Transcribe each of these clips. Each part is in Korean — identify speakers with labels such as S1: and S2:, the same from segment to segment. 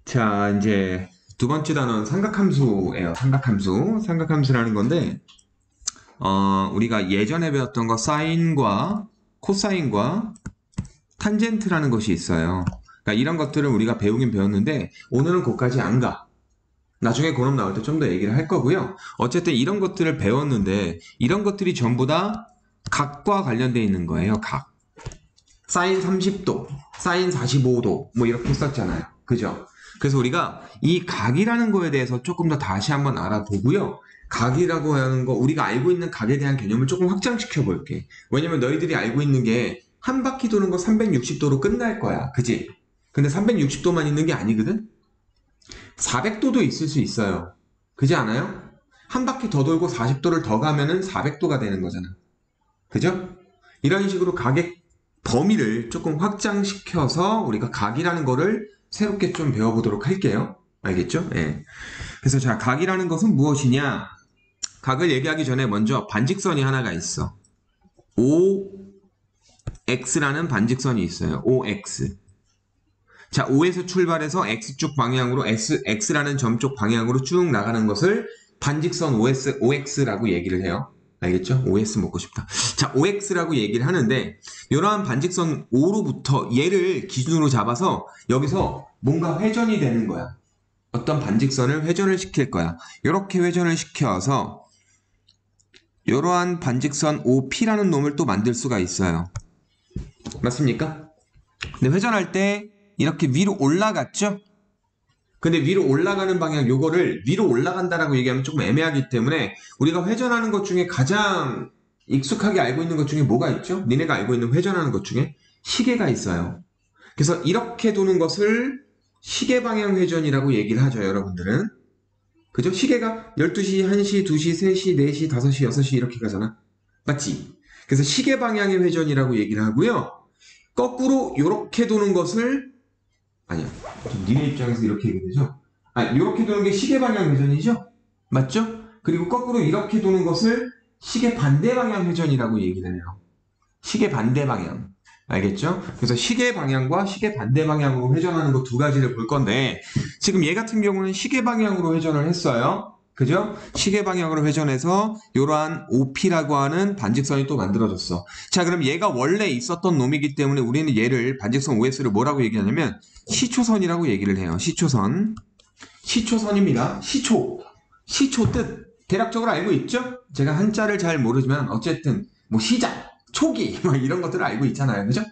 S1: 자, 이제 두 번째 단어는 삼각함수예요. 삼각함수. 삼각함수라는 건데, 우리가 예전에 배웠던 거 사인과 코사인과 탄젠트라는 것이 있어요. 그러니까 이런 것들을 우리가 배우긴 배웠는데, 오늘은 거기까지 안 가. 나중에 고름 나올 때 좀 더 얘기를 할 거고요. 어쨌든 이런 것들을 배웠는데, 이런 것들이 전부 다 각과 관련되어 있는 거예요. 각. 사인 30도, 사인 45도, 뭐 이렇게 했었잖아요. 그죠? 그래서 우리가 이 각이라는 거에 대해서 조금 더 다시 한번 알아보고요. 각이라고 하는 거, 우리가 알고 있는 각에 대한 개념을 조금 확장시켜 볼게. 왜냐면 너희들이 알고 있는 게 한 바퀴 도는 거 360도로 끝날 거야. 그지? 근데 360도만 있는 게 아니거든? 400도도 있을 수 있어요. 그지 않아요? 한 바퀴 더 돌고 40도를 더 가면은 400도가 되는 거잖아. 그죠? 이런 식으로 각의 범위를 조금 확장시켜서 우리가 각이라는 거를 새롭게 좀 배워보도록 할게요. 알겠죠? 예. 그래서 자, 각이라는 것은 무엇이냐? 각을 얘기하기 전에 먼저 반직선이 하나가 있어. OX라는 반직선이 있어요. OX. 자, O에서 출발해서 X쪽 방향으로 X라는 점 쪽 방향으로 쭉 나가는 것을 반직선 OX라고 얘기를 해요. 알겠죠? OS 먹고 싶다. 자, OX라고 얘기를 하는데 이러한 반직선 O로부터 얘를 기준으로 잡아서 여기서 뭔가 회전이 되는 거야. 어떤 반직선을 회전을 시킬 거야. 이렇게 회전을 시켜서 이러한 반직선 OP라는 놈을 또 만들 수가 있어요. 맞습니까? 근데 회전할 때 이렇게 위로 올라갔죠? 근데 위로 올라가는 방향, 요거를 위로 올라간다라고 얘기하면 조금 애매하기 때문에 우리가 회전하는 것 중에 가장 익숙하게 알고 있는 것 중에 뭐가 있죠? 니네가 알고 있는 회전하는 것 중에 시계가 있어요. 그래서 이렇게 도는 것을 시계 방향 회전이라고 얘기를 하죠, 여러분들은. 그죠? 시계가 12시, 1시, 2시, 3시, 4시, 5시, 6시 이렇게 가잖아. 맞지? 그래서 시계 방향의 회전이라고 얘기를 하고요. 거꾸로 이렇게 도는 것을 아니야. 니네 입장에서 이렇게 얘기 되죠? 이렇게 도는 게 시계 방향 회전이죠? 맞죠? 그리고 거꾸로 이렇게 도는 것을 시계 반대 방향 회전이라고 얘기를 해요. 시계 반대 방향. 알겠죠? 그래서 시계 방향과 시계 반대 방향으로 회전하는 거 두 가지를 볼 건데, 지금 얘 같은 경우는 시계 방향으로 회전을 했어요. 그죠? 시계 방향으로 회전해서 이러한 OP라고 하는 반직선이 또 만들어졌어. 자, 그럼 얘가 원래 있었던 놈이기 때문에 우리는 얘를 반직선 OS를 뭐라고 얘기하냐면 시초선이라고 얘기를 해요. 시초선. 시초선입니다. 시초 뜻 대략적으로 알고 있죠? 제가 한자를 잘 모르지만 어쨌든 뭐 시작, 초기 막 이런 것들을 알고 있잖아요. 그죠?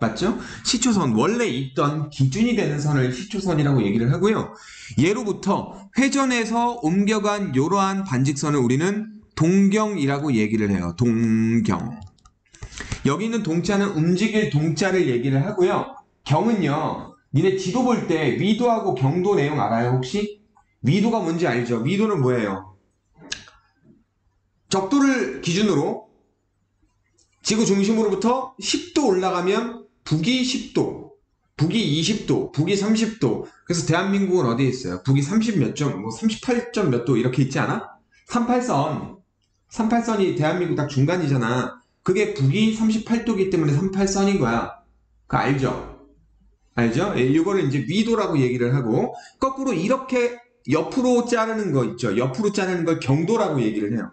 S1: 맞죠? 시초선 원래 있던 기준이 되는 선을 시초선이라고 얘기를 하고요. 예로부터 회전해서 옮겨간 이러한 반직선을 우리는 동경이라고 얘기를 해요. 동경. 여기 있는 동자는 움직일 동자를 얘기를 하고요. 경은요. 니네 지도 볼 때 위도하고 경도 내용 알아요 혹시? 위도가 뭔지 알죠? 위도는 뭐예요? 적도를 기준으로 지구 중심으로부터 10도 올라가면 북이 10도, 북이 20도, 북이 30도. 그래서 대한민국은 어디에 있어요? 북이 30 몇 점, 뭐 38점 몇 도 이렇게 있지 않아? 38선. 38선이 대한민국 딱 중간이잖아. 그게 북이 38도기 때문에 38선인 거야. 그거 알죠? 알죠? 예, 이거를 이제 위도라고 얘기를 하고, 거꾸로 이렇게 옆으로 자르는 거 있죠? 옆으로 자르는 걸 경도라고 얘기를 해요.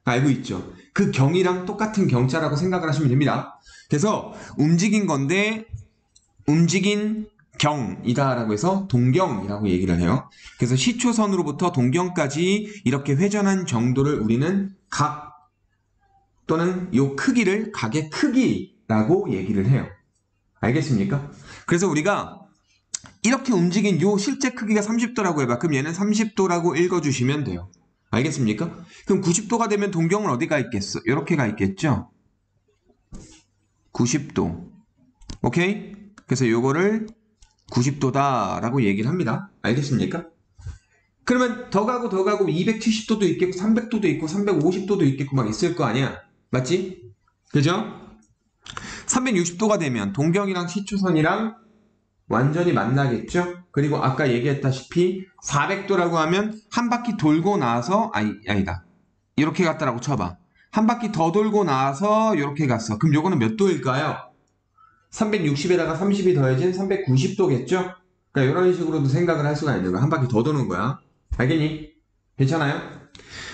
S1: 알고 있죠? 그 경이랑 똑같은 경자라고 생각을 하시면 됩니다. 그래서 움직인 건데 움직인 경이다라고 해서 동경이라고 얘기를 해요. 그래서 시초선으로부터 동경까지 이렇게 회전한 정도를 우리는 각 또는 요 크기를 각의 크기라고 얘기를 해요. 알겠습니까? 그래서 우리가 이렇게 움직인 요 실제 크기가 30도라고 해봐. 그럼 얘는 30도라고 읽어주시면 돼요. 알겠습니까? 그럼 90도가 되면 동경은 어디가 있겠어? 이렇게 가 있겠죠? 90도. 오케이? 그래서 요거를 90도다라고 얘기를 합니다. 알겠습니까? 그러면 더 가고 270도도 있겠고 300도도 있고 350도도 있겠고 막 있을 거 아니야. 맞지? 그죠? 360도가 되면 동경이랑 시초선이랑 완전히 만나겠죠? 그리고 아까 얘기했다시피 400도라고 하면 한 바퀴 돌고 나서 아니다. 이렇게 갔다라고 쳐봐. 한 바퀴 더 돌고 나서 이렇게 갔어. 그럼 요거는 몇 도일까요? 360에다가 30이 더해진 390도겠죠? 그러니까 이런 식으로도 생각을 할 수가 있는 거야. 한 바퀴 더 도는 거야. 알겠니? 괜찮아요?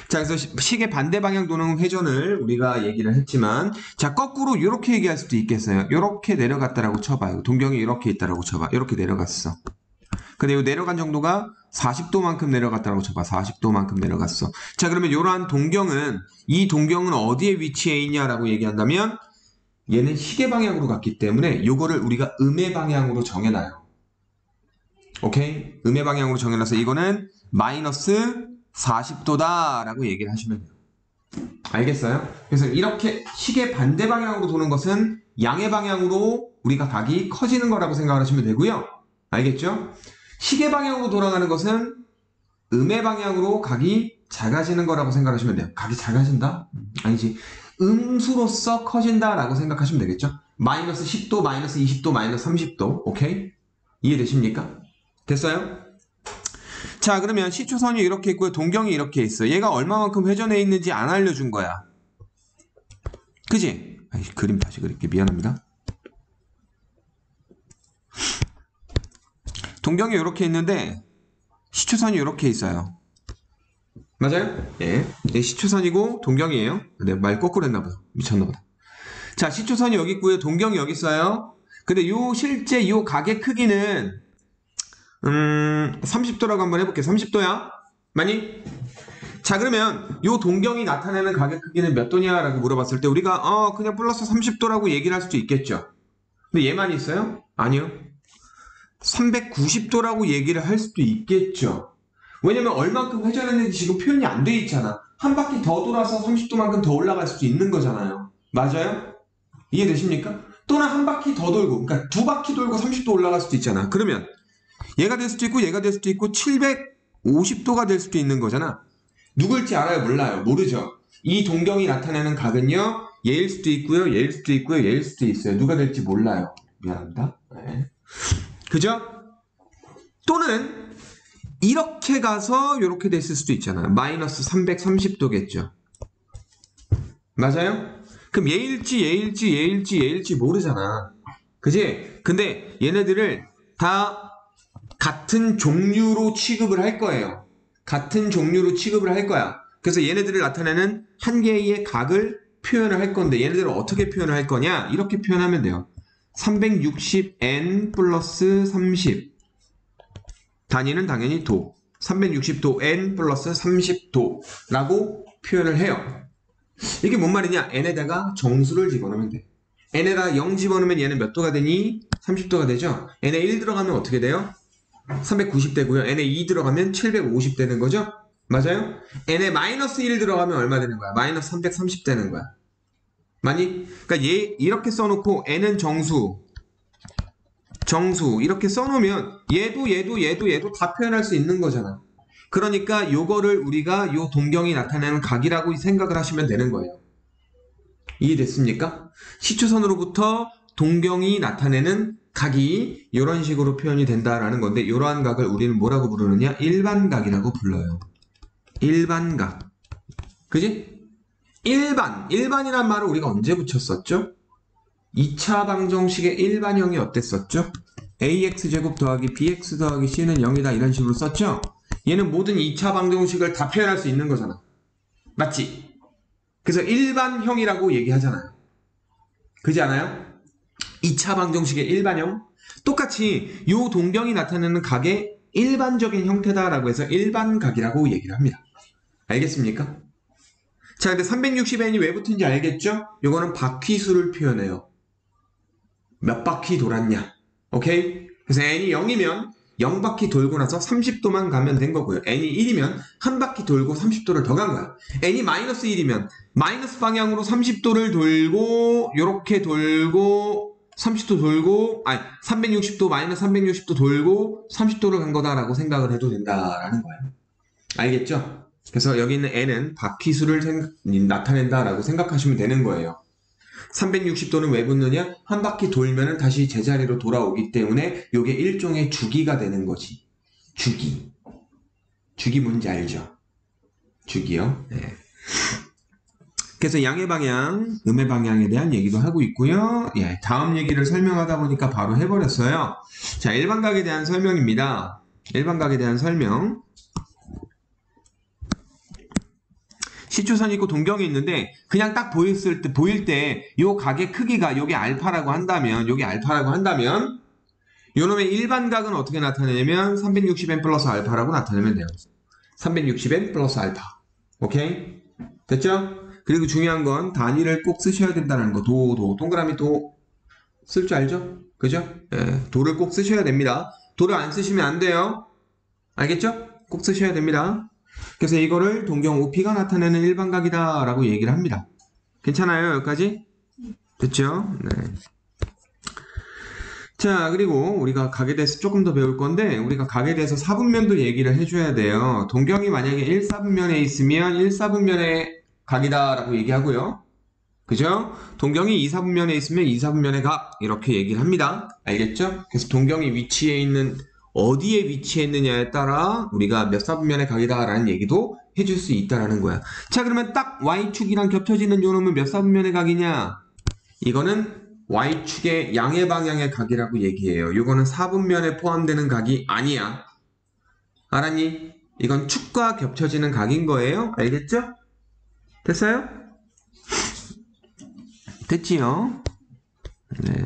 S1: 자, 그래서 시계 반대 방향 도는 회전을 우리가 얘기를 했지만, 자, 거꾸로 이렇게 얘기할 수도 있겠어요. 이렇게 내려갔다라고 쳐봐요. 동경이 이렇게 있다라고 쳐봐. 이렇게 내려갔어. 근데 이 내려간 정도가 40도만큼 내려갔다라고 쳐봐. 40도만큼 내려갔어. 자, 그러면 이러한 동경은, 이 동경은 어디에 위치해 있냐라고 얘기한다면, 얘는 시계 방향으로 갔기 때문에 이거를 우리가 음의 방향으로 정해놔요. 오케이? 음의 방향으로 정해놔서 이거는 마이너스 40도다 라고 얘기를 하시면 돼요. 알겠어요? 그래서 이렇게 시계 반대 방향으로 도는 것은 양의 방향으로 우리가 각이 커지는 거라고 생각을 하시면 되고요. 알겠죠? 시계 방향으로 돌아가는 것은 음의 방향으로 각이 작아지는 거라고 생각하시면 돼요. 각이 작아진다? 아니지. 음수로서 커진다 라고 생각하시면 되겠죠? 마이너스 10도, 마이너스 20도, 마이너스 30도. 오케이? 이해되십니까? 됐어요? 자, 그러면 시초선이 이렇게 있고요. 동경이 이렇게 있어. 얘가 얼마만큼 회전해 있는지 안 알려준 거야. 그지? 아이, 그림 다시 그릴게. 미안합니다. 동경이 이렇게 있는데 시초선이 이렇게 있어요. 맞아요? 예. 네, 시초선이고 동경이에요. 근데 말 거꾸로 했나 보다. 미쳤나 보다. 자, 시초선이 여기 있고요. 동경이 여기 있어요. 근데 실제 요 각의 크기는 30도라고 한번 해볼게. 30도야? 맞니? 자, 그러면 요 동경이 나타내는 각의 크기는 몇 도냐라고 물어봤을 때 우리가 그냥 플러스 30도라고 얘기를 할 수도 있겠죠. 근데 얘만 있어요? 아니요. 390도라고 얘기를 할 수도 있겠죠. 왜냐면 얼만큼 회전했는지 지금 표현이 안 돼 있잖아. 한 바퀴 더 돌아서 30도만큼 더 올라갈 수도 있는 거잖아요. 맞아요? 이해되십니까? 또는 한 바퀴 더 돌고, 그러니까 두 바퀴 돌고 30도 올라갈 수도 있잖아. 그러면 얘가 될 수도 있고 얘가 될 수도 있고 750도가 될 수도 있는 거잖아. 누굴지 알아요? 몰라요? 모르죠. 이 동경이 나타내는 각은요, 얘일 수도 있고요, 얘일 수도 있고요, 얘일 수도 있어요. 누가 될지 몰라요. 미안합니다. 네. 그죠? 또는 이렇게 가서 이렇게 됐을 수도 있잖아요. 마이너스 330도겠죠. 맞아요? 그럼 얘일지 모르잖아. 그지? 근데 얘네들을 다 같은 종류로 취급을 할 거예요. 같은 종류로 취급을 할 거야. 그래서 얘네들을 나타내는 한 개의 각을 표현을 할 건데 얘네들을 어떻게 표현을 할 거냐? 이렇게 표현하면 돼요. 360n 플러스 30 단위는 당연히 도 360도 n 플러스 30도 라고 표현을 해요. 이게 뭔 말이냐? n에다가 정수를 집어넣으면 돼. n에다 0 집어넣으면 얘는 몇 도가 되니? 30도가 되죠? n에 1 들어가면 어떻게 돼요? 390 되고요. n에 2 들어가면 750 되는 거죠? 맞아요? n에 마이너스 1 들어가면 얼마 되는 거야? 마이너스 330 되는 거야. 많이? 그러니까 얘 이렇게 써놓고 n은 정수 이렇게 써놓으면 얘도 다 표현할 수 있는 거잖아. 그러니까 요거를 우리가 요 동경이 나타내는 각이라고 생각을 하시면 되는 거예요. 이해됐습니까? 시초선으로부터 동경이 나타내는 각이 이런 식으로 표현이 된다라는 건데 이러한 각을 우리는 뭐라고 부르느냐? 일반각이라고 불러요. 일반각. 그지? 일반이란 말을 우리가 언제 붙였었죠? 2차 방정식의 일반형이 어땠었죠? ax제곱 더하기 bx 더하기 c는 0이다 이런 식으로 썼죠? 얘는 모든 2차 방정식을 다 표현할 수 있는 거잖아. 맞지? 그래서 일반형이라고 얘기하잖아요. 그지 않아요? 2차 방정식의 일반형. 똑같이 이 동경이 나타내는 각의 일반적인 형태다라고 해서 일반각이라고 얘기를 합니다. 알겠습니까? 자, 근데 360n이 왜 붙은지 알겠죠? 이거는 바퀴수를 표현해요. 몇 바퀴 돌았냐. 오케이? 그래서 n이 0이면 0바퀴 돌고 나서 30도만 가면 된 거고요. n이 1이면 한 바퀴 돌고 30도를 더 간 거야. n이 마이너스 1이면 마이너스 방향으로 30도를 돌고 요렇게 돌고 30도 돌고 360도 마이너스 360도 돌고 30도를 간 거다라고 생각을 해도 된다라는 거예요. 알겠죠? 그래서 여기 있는 n은 바퀴수를 나타낸다라고 생각하시면 되는 거예요. 360도는 왜 붙느냐? 한 바퀴 돌면은 다시 제자리로 돌아오기 때문에 이게 일종의 주기가 되는 거지. 주기. 주기 뭔지 알죠? 주기요. 네. 그래서 양의 방향, 음의 방향에 대한 얘기도 하고 있고요. 예, 다음 얘기를 설명하다 보니까 바로 해버렸어요. 자, 일반각에 대한 설명입니다. 일반각에 대한 설명. 시초선이 있고 동경이 있는데 그냥 딱 보일 때 요 각의 크기가 요게 알파라고 한다면 요놈의 일반각은 어떻게 나타내냐면 360n 플러스 알파라고 나타내면 돼요. 360n 플러스 알파. 오케이? 됐죠? 그리고 중요한 건 단위를 꼭 쓰셔야 된다는 거. 동그라미 도 쓸 줄 알죠? 그죠? 예, 도를 꼭 쓰셔야 됩니다. 도를 안 쓰시면 안 돼요. 알겠죠? 꼭 쓰셔야 됩니다. 그래서 이거를 동경 OP가 나타내는 일반각이다 라고 얘기를 합니다. 괜찮아요? 여기까지? 됐죠? 네. 자, 그리고 우리가 각에 대해서 조금 더 배울 건데 우리가 각에 대해서 사분면도 얘기를 해줘야 돼요. 동경이 만약에 1사분면에 있으면 1사분면의 각이다 라고 얘기하고요. 그죠? 동경이 2사분면에 있으면 2사분면의 각 이렇게 얘기를 합니다. 알겠죠? 그래서 동경이 위치해 있는 어디에 위치했느냐에 따라 우리가 몇 사분면의 각이다 라는 얘기도 해줄 수 있다라는 거야. 자, 그러면 딱 Y축이랑 겹쳐지는 요 놈은 몇 사분면의 각이냐? 이거는 Y축의 양의 방향의 각이라고 얘기해요. 이거는 4분면에 포함되는 각이 아니야. 알았니? 이건 축과 겹쳐지는 각인 거예요. 알겠죠? 됐어요? 됐지요? 네.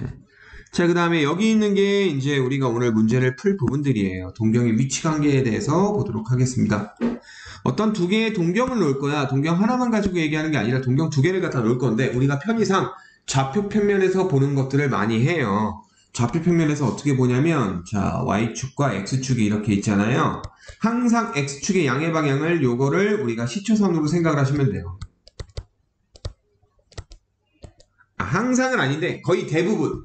S1: 자, 그 다음에 여기 있는 게 이제 우리가 오늘 문제를 풀 부분들이에요. 동경의 위치 관계에 대해서 보도록 하겠습니다. 어떤 두 개의 동경을 놓을 거야. 동경 하나만 가지고 얘기하는 게 아니라 동경 두 개를 갖다 놓을 건데 우리가 편의상 좌표 평면에서 보는 것들을 많이 해요. 좌표 평면에서 어떻게 보냐면 자, Y축과 X축이 이렇게 있잖아요. 항상 X축의 양의 방향을 요거를 우리가 시초선으로 생각을 하시면 돼요. 항상은 아닌데 거의 대부분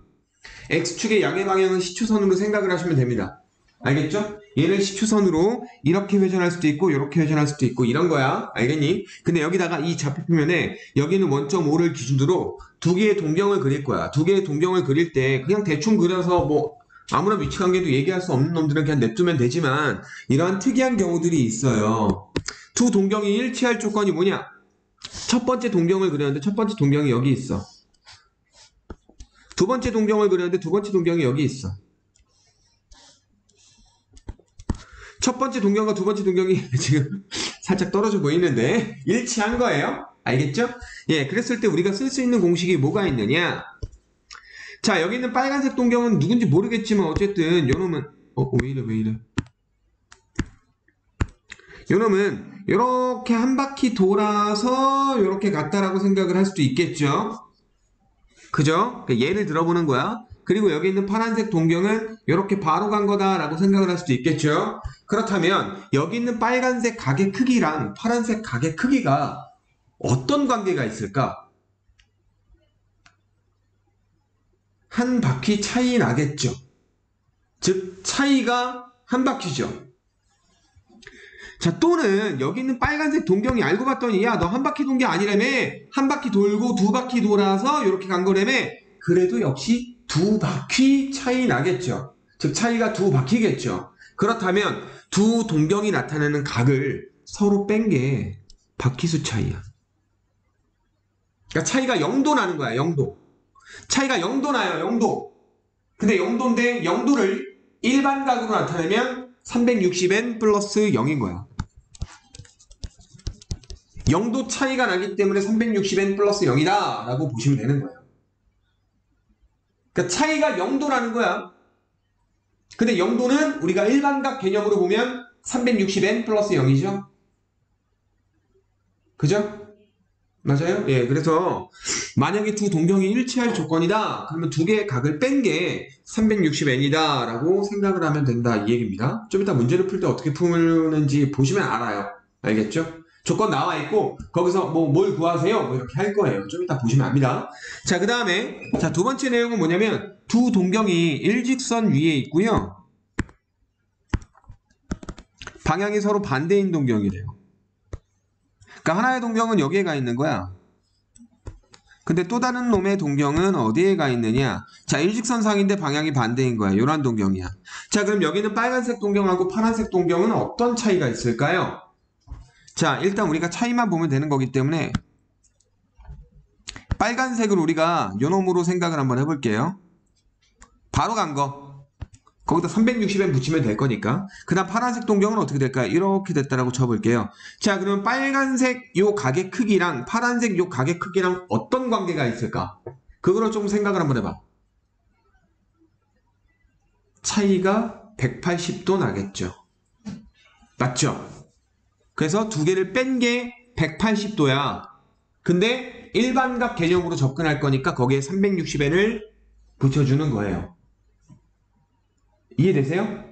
S1: X축의 양의 방향은 시초선으로 생각을 하시면 됩니다. 알겠죠? 얘를 시초선으로 이렇게 회전할 수도 있고 이렇게 회전할 수도 있고 이런 거야. 알겠니? 근데 여기다가 이 좌표표면에 여기는 1.5를 기준으로 두 개의 동경을 그릴 거야. 두 개의 동경을 그릴 때 그냥 대충 그려서 뭐 아무런 위치관계도 얘기할 수 없는 놈들은 그냥 냅두면 되지만 이러한 특이한 경우들이 있어요. 두 동경이 일치할 조건이 뭐냐? 첫 번째 동경을 그렸는데 첫 번째 동경이 여기 있어. 두 번째 동경을 그렸는데 두 번째 동경이 여기 있어. 첫 번째 동경과 두 번째 동경이 지금 살짝 떨어져 보이는데 일치한 거예요. 알겠죠? 예, 그랬을 때 우리가 쓸 수 있는 공식이 뭐가 있느냐? 자, 여기 있는 빨간색 동경은 누군지 모르겠지만 어쨌든 요놈은 왜 이래? 요놈은 요렇게 한 바퀴 돌아서 요렇게 갔다라고 생각을 할 수도 있겠죠? 그죠? 예를 들어보는 거야. 그리고 여기 있는 파란색 동경은 이렇게 바로 간 거다라고 생각을 할 수도 있겠죠. 그렇다면 여기 있는 빨간색 각의 크기랑 파란색 각의 크기가 어떤 관계가 있을까? 한 바퀴 차이 나겠죠. 즉 차이가 한 바퀴죠. 자, 또는 여기 있는 빨간색 동경이 알고 봤더니 야, 너 한 바퀴 돈 게 아니라며? 한 바퀴 돌고 두 바퀴 돌아서 이렇게 간 거라며? 그래도 역시 두 바퀴 차이 나겠죠. 즉 차이가 두 바퀴겠죠. 그렇다면 두 동경이 나타내는 각을 서로 뺀 게 바퀴수 차이야. 그러니까 차이가 0도 나는 거야. 0도. 차이가 0도 나요. 0도. 근데 0도인데 0도를 일반각으로 나타내면 360n 플러스 0인 거야. 0도 차이가 나기 때문에 360n 플러스 0이다 라고 보시면 되는 거예요. 그러니까 차이가 0도라는 거야. 근데 0도는 우리가 일반각 개념으로 보면 360n 플러스 0이죠. 그죠? 맞아요? 예, 그래서 만약에 두 동경이 일치할 조건이다 그러면 두 개의 각을 뺀 게 360n이다 라고 생각을 하면 된다 이 얘기입니다. 좀 이따 문제를 풀 때 어떻게 푸는지 보시면 알아요. 알겠죠? 조건 나와 있고 거기서 뭘 구하세요? 뭐 이렇게 할 거예요. 좀 이따 보시면 압니다. 자, 그 다음에 자, 두 번째 내용은 뭐냐면 두 동경이 일직선 위에 있고요. 방향이 서로 반대인 동경이래요. 그러니까 하나의 동경은 여기에 가 있는 거야. 근데 또 다른 놈의 동경은 어디에 가 있느냐? 자, 일직선상인데 방향이 반대인 거야. 요런 동경이야. 자, 그럼 여기는 빨간색 동경하고 파란색 동경은 어떤 차이가 있을까요? 자, 일단 우리가 차이만 보면 되는 거기 때문에 빨간색을 우리가 요놈으로 생각을 한번 해볼게요. 바로 간 거. 거기다 360엔 붙이면 될 거니까. 그 다음 파란색 동경은 어떻게 될까요? 이렇게 됐다라고 쳐볼게요. 자, 그러면 빨간색 요 가게 크기랑 파란색 요 가게 크기랑 어떤 관계가 있을까? 그거를 좀 생각을 한번 해봐. 차이가 180도 나겠죠. 맞죠? 그래서 두 개를 뺀 게 180도야. 근데 일반값 개념으로 접근할 거니까 거기에 360엔을 붙여주는 거예요. 이해되세요?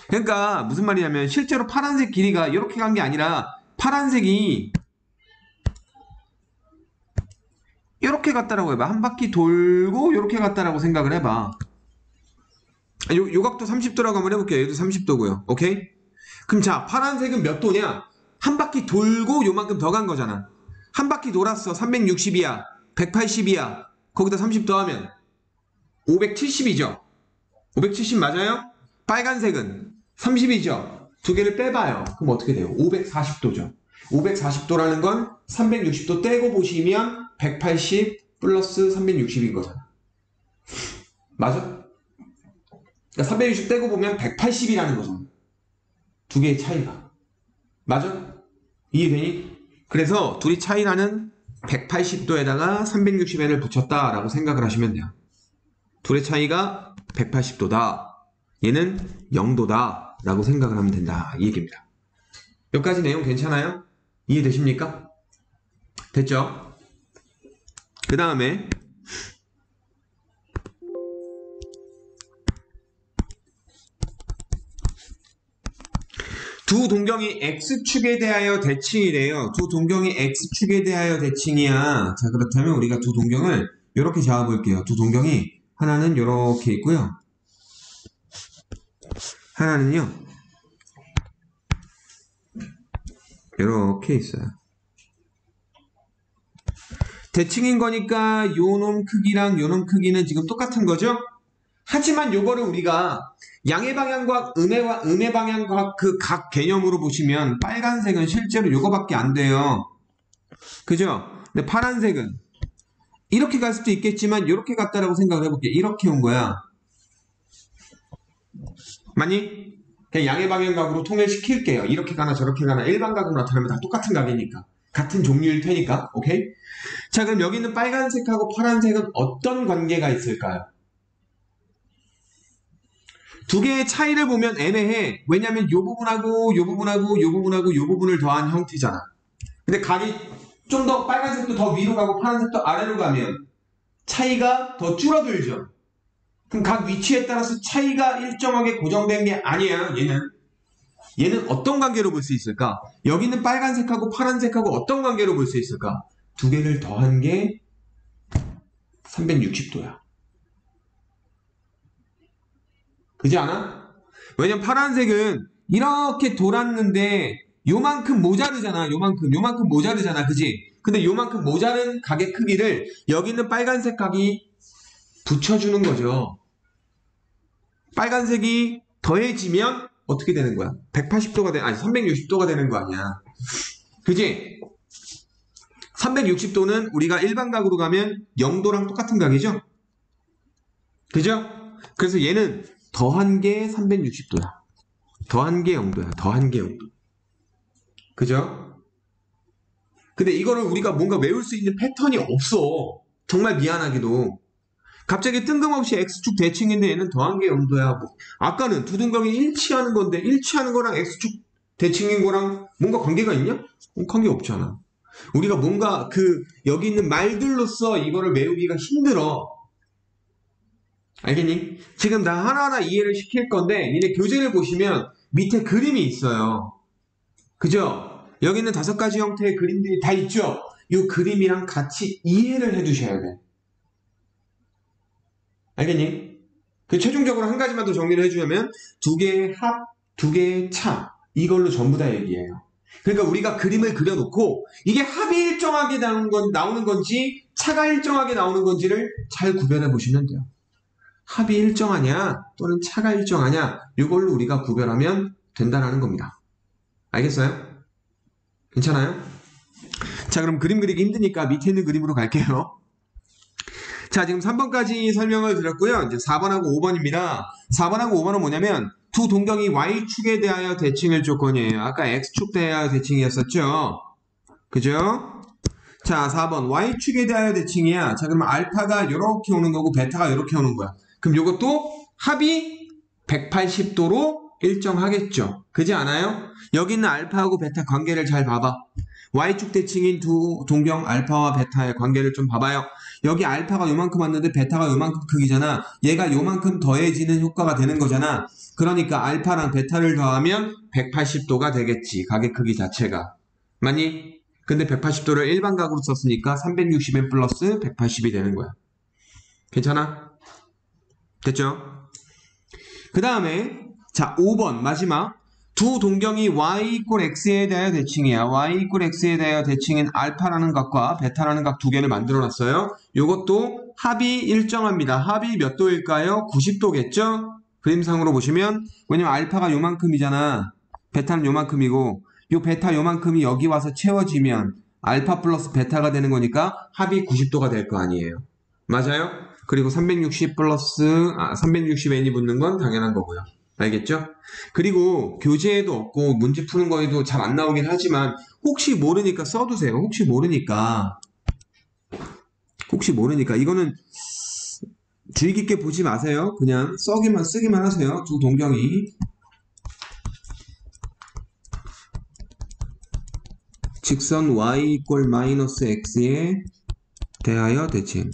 S1: 그러니까 무슨 말이냐면 실제로 파란색 길이가 이렇게 간 게 아니라 파란색이 이렇게 갔다라고 해봐. 한 바퀴 돌고 이렇게 갔다라고 생각을 해봐. 요 각도 30도라고 한번 해볼게요. 얘도 30도고요. 오케이? 그럼 자, 파란색은 몇 도냐? 한 바퀴 돌고 요만큼 더 간 거잖아. 한 바퀴 돌았어. 360이야. 180이야. 거기다 30 더하면 570이죠. 570 맞아요? 빨간색은 30이죠. 두 개를 빼봐요. 그럼 어떻게 돼요? 540도죠. 540도라는 건 360도 떼고 보시면 180 플러스 360인 거잖아. 맞아? 그러니까 360 떼고 보면 180이라는 거잖아. 두 개의 차이가. 맞아? 이해되니? 그래서 둘이 차이라는 180도에다가 360엔을 붙였다라고 생각을 하시면 돼요. 둘의 차이가 180도다. 얘는 0도다. 라고 생각을 하면 된다. 이 얘기입니다. 여기까지 내용 괜찮아요? 이해되십니까? 됐죠? 그 다음에 두 동경이 X축에 대하여 대칭이래요. 두 동경이 X축에 대하여 대칭이야. 자, 그렇다면 우리가 두 동경을 이렇게 잡아볼게요. 두 동경이 하나는 이렇게 있고요. 하나는요. 이렇게 있어요. 대칭인 거니까 요놈 크기랑 요놈 크기는 지금 똑같은 거죠? 하지만 요거를 우리가 양의 방향과 음의 방향과 그 각 개념으로 보시면 빨간색은 실제로 요거밖에 안 돼요. 그죠? 근데 파란색은 이렇게 갈 수도 있겠지만 이렇게 갔다라고 생각을 해볼게. 이렇게 온 거야. 맞니? 그냥 양의 방향각으로 통일시킬게요. 이렇게 가나 저렇게 가나 일반각으로 나타나면 다 똑같은 각이니까. 같은 종류일 테니까. 오케이? 자, 그럼 여기 있는 빨간색하고 파란색은 어떤 관계가 있을까요? 두 개의 차이를 보면 애매해. 왜냐면 요 부분하고 요 부분하고 요 부분하고 요 부분을 더한 형태잖아. 근데 각이 좀 더 빨간색도 더 위로 가고 파란색도 아래로 가면 차이가 더 줄어들죠. 그럼 각 위치에 따라서 차이가 일정하게 고정된 게 아니야. 얘는 어떤 관계로 볼 수 있을까? 여기 있는 빨간색하고 파란색하고 어떤 관계로 볼 수 있을까? 두 개를 더한 게 360도야. 그지 않아? 왜냐면 파란색은 이렇게 돌았는데 요만큼 모자르잖아. 요만큼 모자르잖아. 그지? 근데 요만큼 모자른 각의 크기를 여기 있는 빨간색 각이 붙여주는 거죠. 빨간색이 더해지면 어떻게 되는 거야? 180도가 아니 360도가 되는 거 아니야. 그지? 360도는 우리가 일반각으로 가면 0도랑 똑같은 각이죠? 그죠? 그래서 얘는 더한 게 360도야. 더한 게 0도야. 더한 게 0도. 그죠? 근데 이거를 우리가 뭔가 외울 수 있는 패턴이 없어. 정말 미안하게도. 갑자기 뜬금없이 X축 대칭인데 얘는 더한 게 0도야. 뭐. 아까는 두 동경이 일치하는 건데 일치하는 거랑 X축 대칭인 거랑 뭔가 관계가 있냐? 관계 없잖아. 우리가 뭔가 여기 있는 말들로써 이거를 외우기가 힘들어. 알겠니? 지금 다 하나하나 이해를 시킬 건데 니네 교재를 보시면 밑에 그림이 있어요. 그죠? 여기 있는 5가지 형태의 그림들이 다 있죠? 이 그림이랑 같이 이해를 해두셔야 돼. 알겠니? 최종적으로 한 가지만 더 정리를 해주자면 두 개의 합, 두 개의 차 이걸로 전부 다 얘기해요. 그러니까 우리가 그림을 그려놓고 이게 합이 일정하게 나오는 건지 차가 일정하게 나오는 건지를 잘 구별해 보시면 돼요. 합이 일정하냐 또는 차가 일정하냐 이걸로 우리가 구별하면 된다는 겁니다. 알겠어요? 괜찮아요? 자, 그럼 그림 그리기 힘드니까 밑에 있는 그림으로 갈게요. 자, 지금 3번까지 설명을 드렸고요. 이제 4번하고 5번입니다. 4번하고 5번은 뭐냐면 두 동경이 Y축에 대하여 대칭일 조건이에요. 아까 X축 대하여 대칭이었었죠. 그죠? 자, 4번 Y축에 대하여 대칭이야. 자, 그럼 알파가 이렇게 오는 거고 베타가 이렇게 오는 거야. 그럼 이것도 합이 180도로 일정하겠죠. 그지 않아요? 여기 있는 알파하고 베타 관계를 잘 봐봐. Y축 대칭인 두 동경 알파와 베타의 관계를 좀 봐봐요. 여기 알파가 요만큼 왔는데 베타가 요만큼 크기잖아. 얘가 요만큼 더해지는 효과가 되는 거잖아. 그러니까 알파랑 베타를 더하면 180도가 되겠지. 가계 크기 자체가. 맞니? 근데 180도를 일반각으로 썼으니까 360n 플러스 180이 되는 거야. 괜찮아? 됐죠? 그 다음에 자 5번 마지막 두 동경이 y 이퀄 x에 대하여 대칭이야. y 이퀄 x에 대하여 대칭인 알파라는 각과 베타라는 각 두 개를 만들어 놨어요. 요것도 합이 일정합니다. 합이 몇 도일까요? 90도겠죠? 그림상으로 보시면 왜냐면 알파가 요만큼이잖아. 베타는 요만큼이고 요 베타 요만큼이 여기 와서 채워지면 알파 플러스 베타가 되는 거니까 합이 90도가 될 거 아니에요. 맞아요? 그리고 360 플러스 360n이 붙는 건 당연한 거고요. 알겠죠? 그리고 교재에도 없고 문제 푸는 거에도 잘 안 나오긴 하지만 혹시 모르니까 써두세요. 혹시 모르니까 이거는 주의 깊게 보지 마세요. 그냥 쓰기만 하세요. 두 동경이 직선 y 이퀄 마이너스 x에 대하여 대칭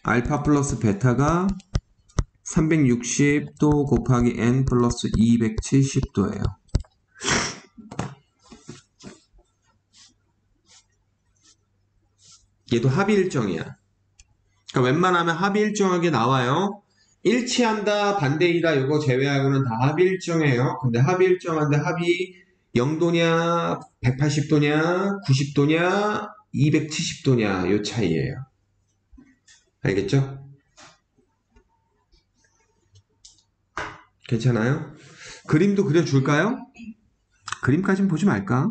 S1: 알파 플러스 베타가 360도 곱하기 n 플러스 270도예요. 얘도 합이 일정이야. 그러니까 웬만하면 합이 일정하게 나와요. 일치한다, 반대이다 이거 제외하고는 다 합이 일정해요. 근데 합이 일정한데 합이 0도냐, 180도냐, 90도냐, 270도냐 요 차이예요. 알겠죠? 괜찮아요? 그림도 그려줄까요? 그림까진 보지 말까?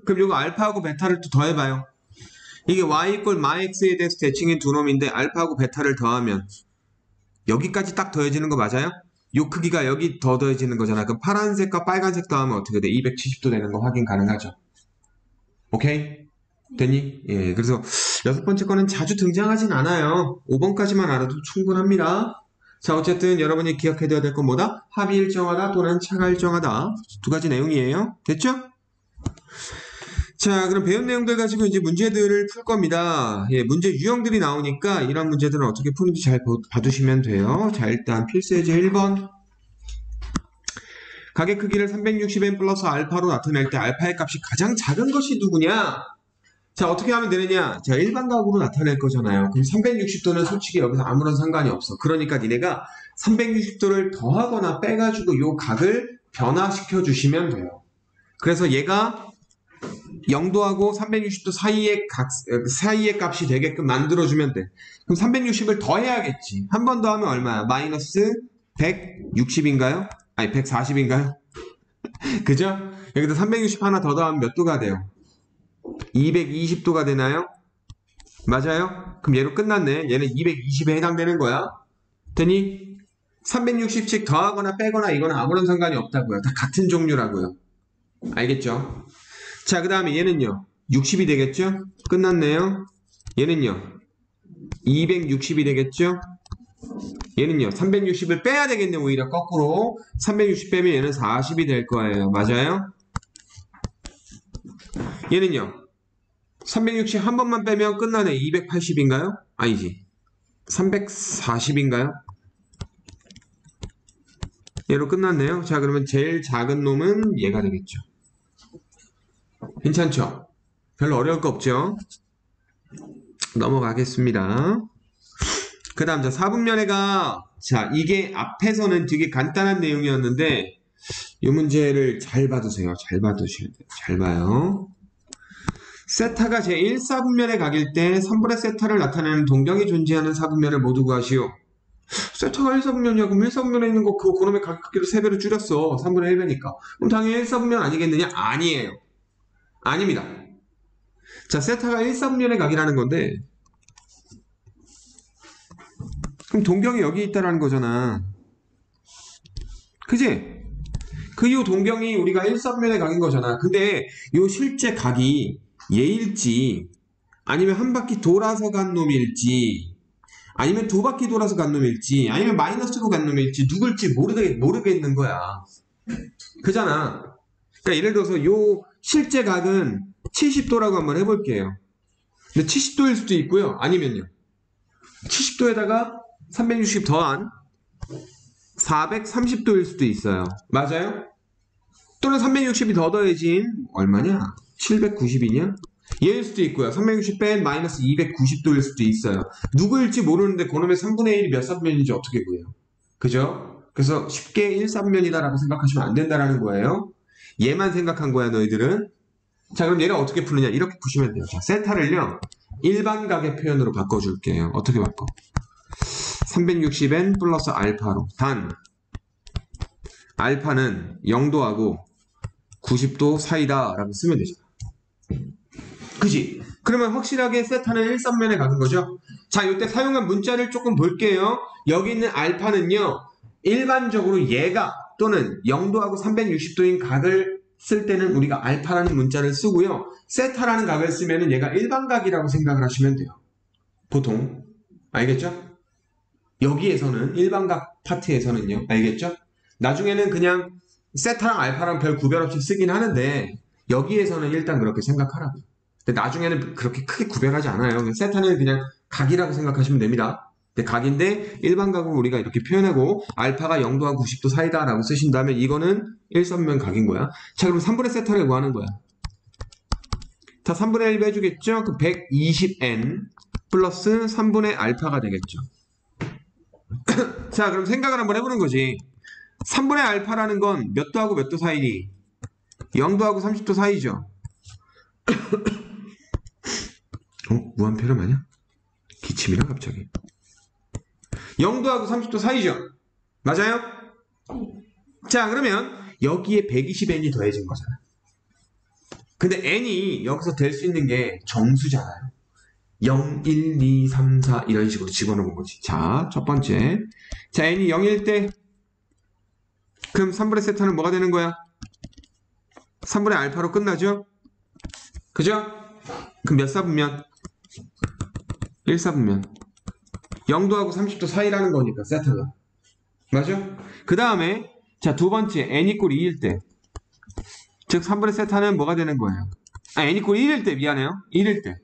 S1: 그럼 이거 알파하고 베타를 또 더해봐요. 이게 y 이퀄 마 x에 대해서 대칭인 두 놈인데 알파하고 베타를 더하면 여기까지 딱 더해지는 거 맞아요? 요 크기가 여기 더 더해지는 거잖아. 그럼 파란색과 빨간색 더하면 어떻게 돼? 270도 되는 거 확인 가능하죠. 오케이? 됐니? 예, 그래서 6번째 거는 자주 등장하진 않아요. 5번까지만 알아도 충분합니다. 자, 어쨌든 여러분이 기억해둬야 될 건 뭐다? 합이 일정하다 또는 차가 일정하다. 두 가지 내용이에요. 됐죠? 자, 그럼 배운 내용들 가지고 이제 문제들을 풀 겁니다. 예, 문제 유형들이 나오니까 이런 문제들은 어떻게 푸는지 잘 봐두시면 돼요. 자, 일단 필수예제 1번. 가계 크기를 360n 플러스 알파로 나타낼 때 알파의 값이 가장 작은 것이 누구냐? 자, 어떻게 하면 되느냐? 자, 일반각으로 나타낼 거잖아요. 그럼 360도는 솔직히 여기서 아무런 상관이 없어. 그러니까 니네가 360도를 더하거나 빼가지고 요 각을 변화시켜 주시면 돼요. 그래서 얘가 0도하고 360도 사이의 값이 되게끔 만들어주면 돼. 그럼 360을 더해야겠지. 한 번 더 하면 얼마야? 마이너스 160인가요? 아니 140인가요? 그죠? 여기다 360 하나 더 더하면 몇 도가 돼요? 220도가 되나요? 맞아요? 그럼 얘로 끝났네. 얘는 220에 해당되는 거야. 되니? 360씩 더하거나 빼거나 이거는 아무런 상관이 없다고요. 다 같은 종류라고요. 알겠죠? 자, 그 다음에 얘는요. 60이 되겠죠? 끝났네요. 얘는요. 260이 되겠죠? 얘는요. 360을 빼야 되겠네. 오히려 거꾸로. 360 빼면 얘는 40이 될 거예요. 맞아요? 얘는요. 360 한 번만 빼면 끝나네. 280인가요? 아니지. 340인가요? 얘로 끝났네요. 자, 그러면 제일 작은 놈은 얘가 되겠죠. 괜찮죠? 별로 어려울 거 없죠? 넘어가겠습니다. 그 다음, 자, 4분면회가, 자, 이게 앞에서는 되게 간단한 내용이었는데, 이 문제를 잘 봐두세요. 잘 봐두셔야 돼요. 잘 봐요. 세타가 제1사분면의 각일 때 3분의 세타를 나타내는 동경이 존재하는 사분면을 모두 구하시오. 세타가 1사분면이야. 그럼 1사분면에 있는 거 그거 그놈의 각 크기로 3배로 줄였어. 3분의 1배니까. 그럼 당연히 1사분면 아니겠느냐? 아니에요. 아닙니다. 자, 세타가 1사분면의 각이라는 건데 그럼 동경이 여기 있다라는 거잖아. 그지? 그 요 동경이 우리가 1사분면의 각인 거잖아. 근데 요 실제 각이 얘일지 아니면 한 바퀴 돌아서 간 놈일지 아니면 두 바퀴 돌아서 간 놈일지 아니면 마이너스로 간 놈일지 누굴지 모르겠는 거야. 그잖아. 그러니까 예를 들어서 요 실제 각은 70도라고 한번 해볼게요. 근데 70도일 수도 있고요. 아니면요. 70도에다가 360 더한 430도일 수도 있어요. 맞아요? 또는 360이 더 더해진 얼마냐? 790이냐? 얘일 수도 있고요. 360 뺀 마이너스 290도일 수도 있어요. 누구일지 모르는데 그놈의 3분의 1이 몇 사분면인지 어떻게 구해요? 그죠? 그래서 쉽게 1사분면이다라고 생각하시면 안 된다라는 거예요. 얘만 생각한 거야 너희들은. 자, 그럼 얘를 어떻게 푸느냐? 이렇게 푸시면 돼요. 자, 세타를요. 일반각의 표현으로 바꿔줄게요. 어떻게 바꿔? 360n 플러스 알파로. 단 알파는 0도하고 90도 사이다 라고 쓰면 되잖아. 그지? 그러면 확실하게 세타는 1사분면에 가는 거죠. 자, 이때 사용한 문자를 조금 볼게요. 여기 있는 알파는요. 일반적으로 얘가 또는 0도하고 360도인 각을 쓸 때는 우리가 알파라는 문자를 쓰고요. 세타라는 각을 쓰면 얘가 일반각이라고 생각을 하시면 돼요. 보통. 알겠죠? 여기에서는 일반각 파트에서는요. 알겠죠? 나중에는 그냥 세타랑 알파랑 별 구별 없이 쓰긴 하는데 여기에서는 일단 그렇게 생각하라고. 근데 나중에는 그렇게 크게 구별하지 않아요. 세타는 그냥 각이라고 생각하시면 됩니다. 근데 각인데 일반각으로 우리가 이렇게 표현하고 알파가 0도와 90도 사이다 라고 쓰신다면 이거는 1사분면 각인 거야. 자, 그럼 3분의 세타를 구하는 거야. 자, 3분의 1 해주겠죠? 그 120n 플러스 3분의 알파가 되겠죠. 자, 그럼 생각을 한번 해보는 거지. 3분의 알파라는 건 몇 도하고 몇 도 사이니? 0도하고 30도 사이죠. 무한표렴 아니야? 기침이라 갑자기. 0도하고 30도 사이죠. 맞아요? 자, 그러면 여기에 120n이 더해진 거잖아. 근데 n이 여기서 될 수 있는 게 정수잖아요. 0, 1, 2, 3, 4 이런 식으로 집어넣은 거지. 자, 첫 번째. 자, n이 0일 때 그럼 3분의 세타는 뭐가 되는 거야? 3분의 알파로 끝나죠? 그죠? 그럼 몇 사분면? 1사분면. 0도하고 30도 사이라는 거니까 세타가. 맞아? 그 다음에 자, 두 번째 n 이꼴 2일 때 즉 3분의 세타는 뭐가 되는 거예요? 아, n 이꼴 1일 때 미안해요. 1일 때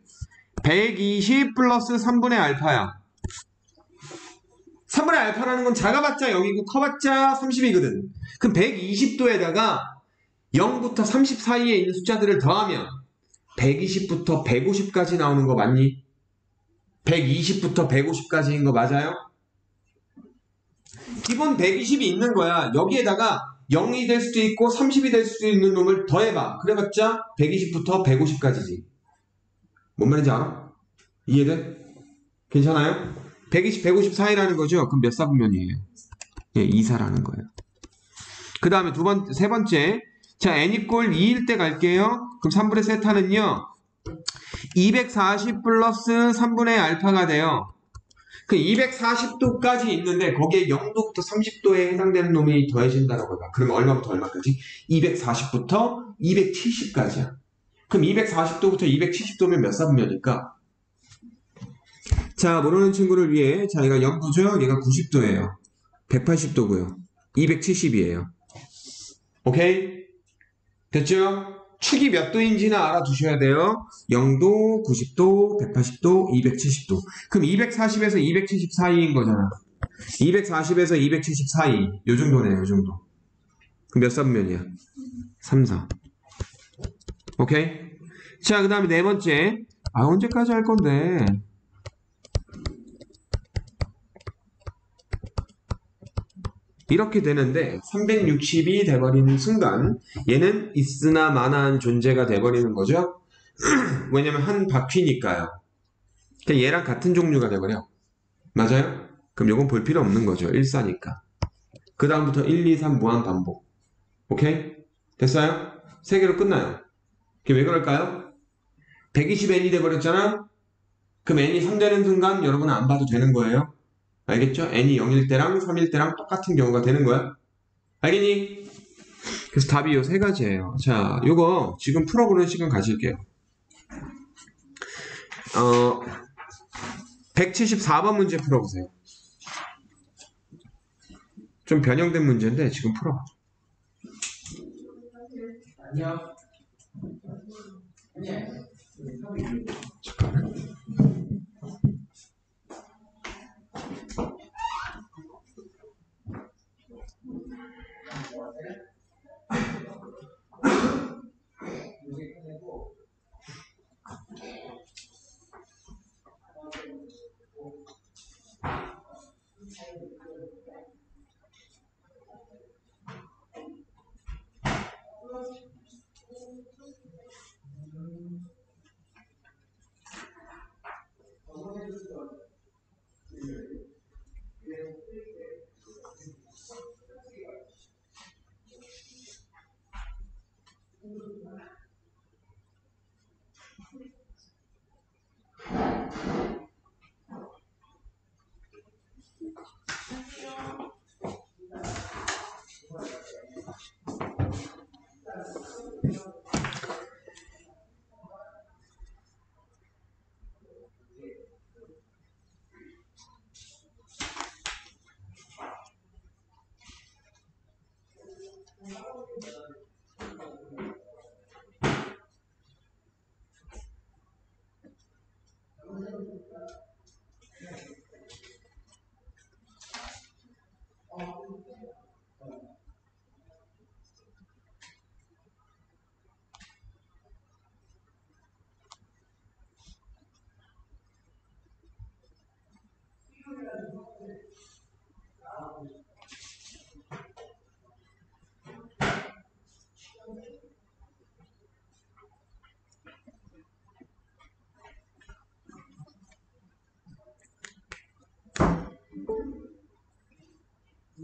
S1: 120 플러스 3분의 알파야. 3분의 알파라는 건 작아봤자 0이고 커봤자 30이거든. 그럼 120도에다가 0부터 30 사이에 있는 숫자들을 더하면 120부터 150까지 나오는 거 맞니? 120부터 150까지인 거 맞아요? 기본 120이 있는 거야. 여기에다가 0이 될 수도 있고 30이 될 수도 있는 놈을 더해봐. 그래봤자 120부터 150까지지. 뭔 말인지 알아? 이해돼? 괜찮아요? 120, 150 사이라는 거죠? 그럼 몇 사분면이에요? 예, 2사라는 거예요. 그 다음에 세 번째. 자, n 이꼴 2일 때 갈게요. 그럼 3분의 세타는요. 240 플러스 3분의 알파가 돼요. 그 240도까지 있는데 거기에 0도부터 30도에 해당되는 놈이 더해진다라고 해봐. 그러면 얼마부터 얼마까지? 240부터 270까지야. 그럼 240도부터 270도면 몇 사분면일까? 자, 모르는 친구를 위해, 자, 얘가 0도죠? 얘가 90도예요. 180도고요. 270이에요. 오케이? 됐죠? 축이 몇 도인지는 알아두셔야 돼요. 0도, 90도, 180도, 270도. 그럼 240에서 270 사이인 거잖아. 240에서 270 사이. 요 정도네요, 요 정도. 그럼 몇 사분면이야? 3, 4. 오케이? 자, 그 다음에 네 번째. 언제까지 할 건데? 이렇게 되는데 360이 돼버리는 순간 얘는 있으나 마나한 존재가 돼버리는 거죠. 왜냐면 한 바퀴니까요. 그냥 얘랑 같은 종류가 돼버려. 맞아요? 그럼 요건 볼 필요 없는 거죠. 1사니까. 그 다음부터 1, 2, 3 무한 반복. 오케이? 됐어요? 세 개로 끝나요. 그게 왜 그럴까요? 120n이 돼버렸잖아? 그럼 n이 3 되는 순간 여러분은 안 봐도 되는 거예요. 알겠죠? n이 0일 때랑 3일 때랑 똑같은 경우가 되는 거야. 알겠니? 그래서 답이 요 세 가지예요. 자, 요거 지금 풀어보는 시간 가질게요. 174번 문제 풀어보세요. 좀 변형된 문제인데 지금 풀어봐.
S2: 아니요.
S1: 잠깐만.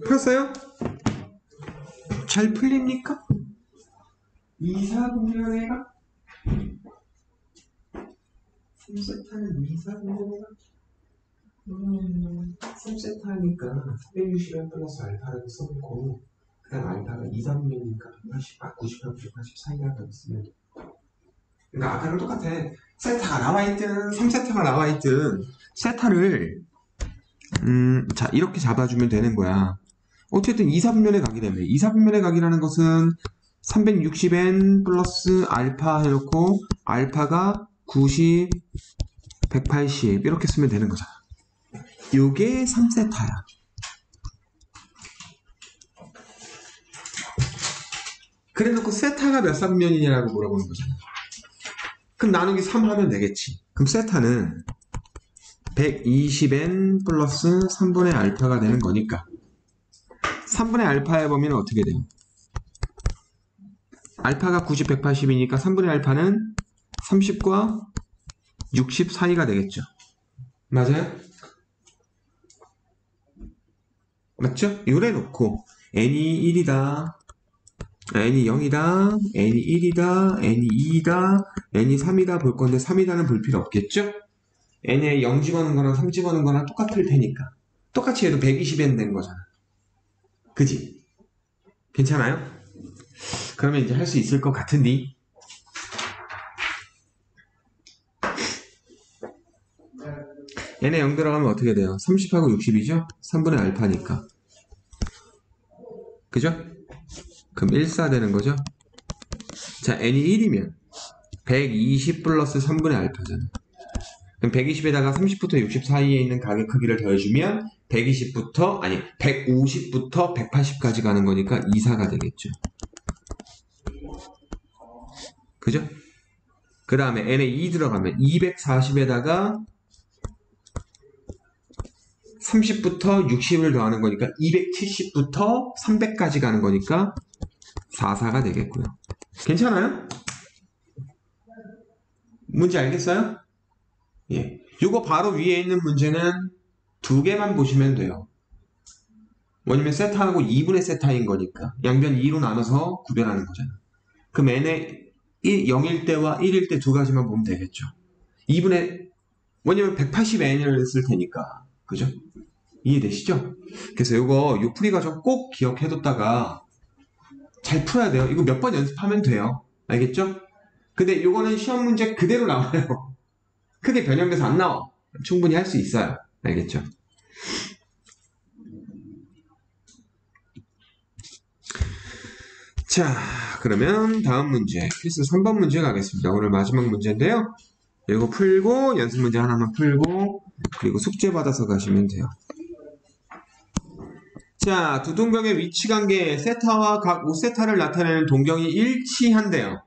S1: 풀었어요? 잘 풀립니까? 이사분면회가 3세타는 이사분면회가 3세타니까 360엔 플러스 알파를 써놓고 그 다음 알파가 2사분면이니까 180, 90랑 180 사이가 더 있으면 그러니까 아까랑 똑같아. 세타가 나와있든 3세타가 나와있든 세타를 자 이렇게 잡아주면 되는 거야. 어쨌든 2사분면의 각이라며. 2사분면의 각이라는 것은 360n 플러스 알파 해놓고 알파가 90, 180 이렇게 쓰면 되는 거잖아. 요게 3세타야. 그래놓고 세타가 몇 사분면이냐라고 물어보는 거잖아. 그럼 나누기 3 하면 되겠지. 그럼 세타는 120n 플러스 3분의 알파가 되는 거니까 3분의 알파의 범위는 어떻게 돼요? 알파가 90, 180이니까 3분의 알파는 30과 60 사이가 되겠죠. 맞아요? 맞죠? 요래 놓고 n이 1이다, n이 0이다, n이 1이다, n이 2이다, n이 3이다 볼 건데 3이다는 볼 필요 없겠죠? n에 0 집어넣은 거랑 3 집어넣은 거랑 똑같을 테니까 똑같이 해도 120n 된 거잖아. 그지? 괜찮아요? 그러면 이제 할 수 있을 것 같은데 n에 0 들어가면 어떻게 돼요? 30하고 60이죠? 3분의 알파니까. 그죠? 그럼 1사 되는 거죠? 자, n이 1이면 120 플러스 3분의 알파잖아. 그럼 120에다가 30부터 60 사이에 있는 각의 크기를 더해주면 150부터 180까지 가는 거니까 2사가 되겠죠. 그죠? 그 다음에 n에 2 들어가면 240에다가 30부터 60을 더하는 거니까 270부터 300까지 가는 거니까 44가 되겠고요. 괜찮아요? 문제 알겠어요? 예. 요거 바로 위에 있는 문제는 두 개만 보시면 돼요. 왜냐면 세타하고 2분의 세타인 거니까 양변 2로 나눠서 구별하는 거잖아. 그럼 n의 0일 때와 1일 때 두 가지만 보면 되겠죠. 2분의 왜냐면 180n을 쓸 테니까. 그죠? 이해되시죠? 그래서 요 풀이 과정 꼭 기억해뒀다가 잘 풀어야 돼요. 이거 몇 번 연습하면 돼요. 알겠죠? 근데 요거는 시험 문제 그대로 나와요. 크게 변형돼서 안 나와. 충분히 할 수 있어요. 알겠죠? 자, 그러면 다음 문제. 필수 3번 문제 가겠습니다. 오늘 마지막 문제인데요. 이거 풀고 연습 문제 하나만 풀고 그리고 숙제 받아서 가시면 돼요. 자, 두 동경의 위치 관계 세타와 각 5세타를 나타내는 동경이 일치한대요.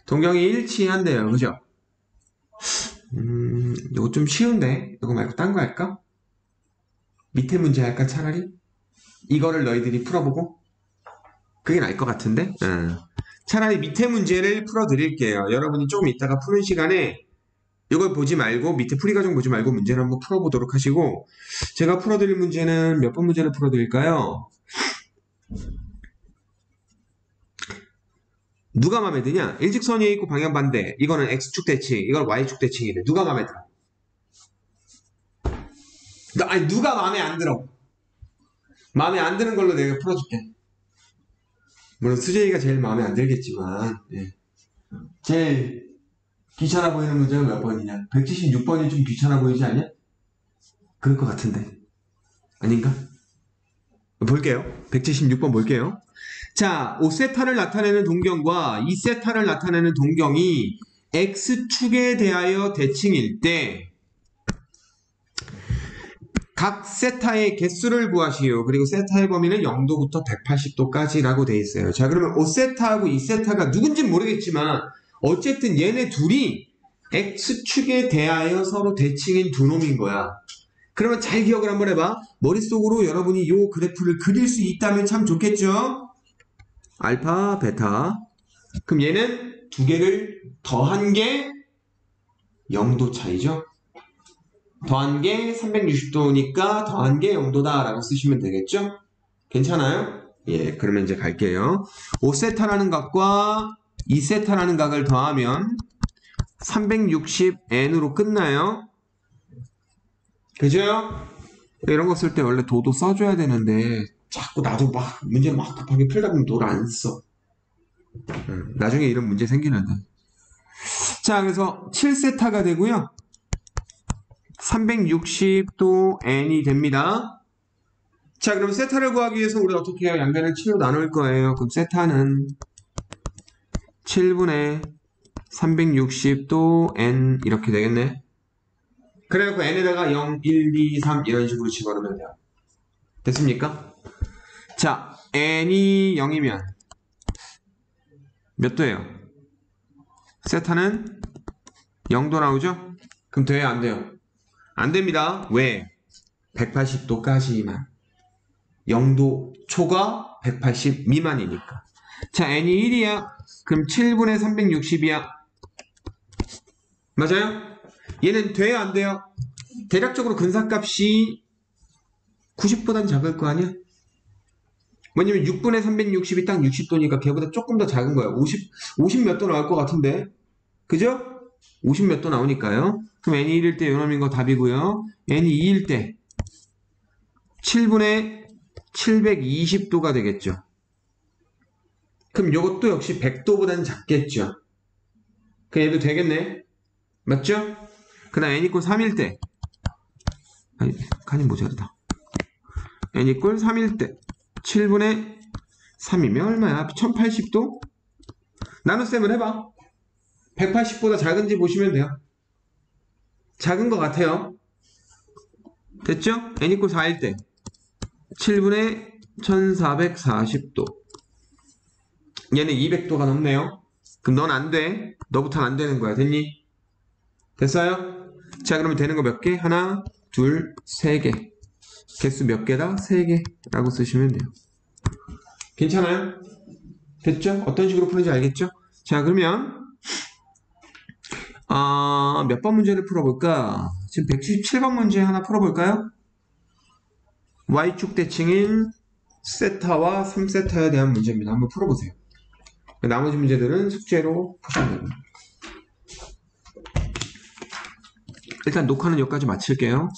S1: 동경이 일치한대요. 그죠? 이거 좀 쉬운데? 이거 말고 딴 거 할까? 밑에 문제 할까 차라리? 이거를 너희들이 풀어보고? 그게 나을 것 같은데? 차라리 밑에 문제를 풀어드릴게요. 여러분이 조금 이따가 푸는 시간에 이걸 보지 말고 밑에 풀이 과정 보지 말고 문제를 한번 풀어보도록 하시고 제가 풀어드릴 문제는 몇 번 문제를 풀어드릴까요? 누가 마음에 드냐? 일직선이 있고 방향 반대. 이거는 X축 대칭, 이건 Y축 대칭이래. 누가 마음에 들어? 아니 누가 마음에 안 들어? 마음에 안 드는 걸로 내가 풀어줄게. 물론 수재이가 제일 마음에 안 들겠지만 예. 제일 귀찮아 보이는 문제가 몇 번이냐? 176번이 좀 귀찮아 보이지 않냐? 그럴 것 같은데 아닌가? 볼게요. 176번 볼게요. 자, 5세타를 나타내는 동경과 2세타를 나타내는 동경이 X축에 대하여 대칭일 때 각 세타의 개수를 구하시오. 그리고 세타의 범위는 0도부터 180도까지라고 돼 있어요. 자, 그러면 5세타하고 2세타가 누군지는 모르겠지만 어쨌든 얘네 둘이 X축에 대하여 서로 대칭인 두 놈인 거야. 그러면 잘 기억을 한번 해봐. 머릿속으로 여러분이 이 그래프를 그릴 수 있다면 참 좋겠죠? 알파, 베타. 그럼 얘는 두 개를 더한 게 0도 차이죠? 더한 게 360도니까 더한 게 0도다 라고 쓰시면 되겠죠? 괜찮아요? 예, 그러면 이제 갈게요. 5세타라는 각과 2세타라는 각을 더하면 360n으로 끝나요. 그죠? 이런 거 쓸 때 원래 도도 써줘야 되는데 자꾸 나도 막 문제 막 급하게 풀다 보면 도를 안 써. 나중에 이런 문제 생기는데. 자, 그래서 7세타가 되고요. 360도 n이 됩니다. 자, 그럼 세타를 구하기 위해서 우리 어떻게 해요? 양변을 7로 나눌 거예요. 그럼 세타는 7분의 360도 n 이렇게 되겠네. 그래갖고 n에다가 0, 1, 2, 3 이런 식으로 집어넣으면 돼요. 됐습니까? 자, n이 0이면 몇 도예요? 세타는 0도 나오죠? 그럼 돼요? 안 돼요? 안 됩니다. 왜? 180도까지만. 0도 초과 180 미만이니까. 자, n이 1이야. 그럼 7분의 360이야. 맞아요? 얘는 돼요? 안 돼요? 대략적으로 근사값이 90보단 작을 거 아니야? 왜냐면 6분의 360이 딱 60도니까 걔보다 조금 더 작은 거야. 50 몇 도 나올 것 같은데. 그죠? 50 몇 도 나오니까요. 그럼 n이 1일 때 요놈인 거 답이고요. n이 2일 때 7분의 720도가 되겠죠. 그럼 이것도 역시 100도보다는 작겠죠. 그럼 얘도 되겠네. 맞죠? 그 다음 n = 3일 때 아니, 칸이 모자르다. n 이퀄 3일 때 7분의 3이면 얼마야? 1080도? 나눗셈을 해봐. 180보다 작은지 보시면 돼요. 작은 것 같아요. 됐죠? n 이퀄 4일 때 7분의 1440도. 얘는 200도가 넘네요. 그럼 넌 안 돼. 너부터는 안 되는 거야. 됐니? 됐어요? 자, 그러면 되는 거 몇 개? 하나, 둘, 세 개. 개수 몇 개다? 세 개라고 쓰시면 돼요. 괜찮아요? 됐죠? 어떤 식으로 푸는지 알겠죠? 자, 그러면 몇 번 문제를 풀어볼까? 지금 117번 문제 하나 풀어볼까요? Y축 대칭인 세타와 3세타에 대한 문제입니다. 한번 풀어보세요. 나머지 문제들은 숙제로 푸시면 됩니다. 일단 녹화는 여기까지 마칠게요.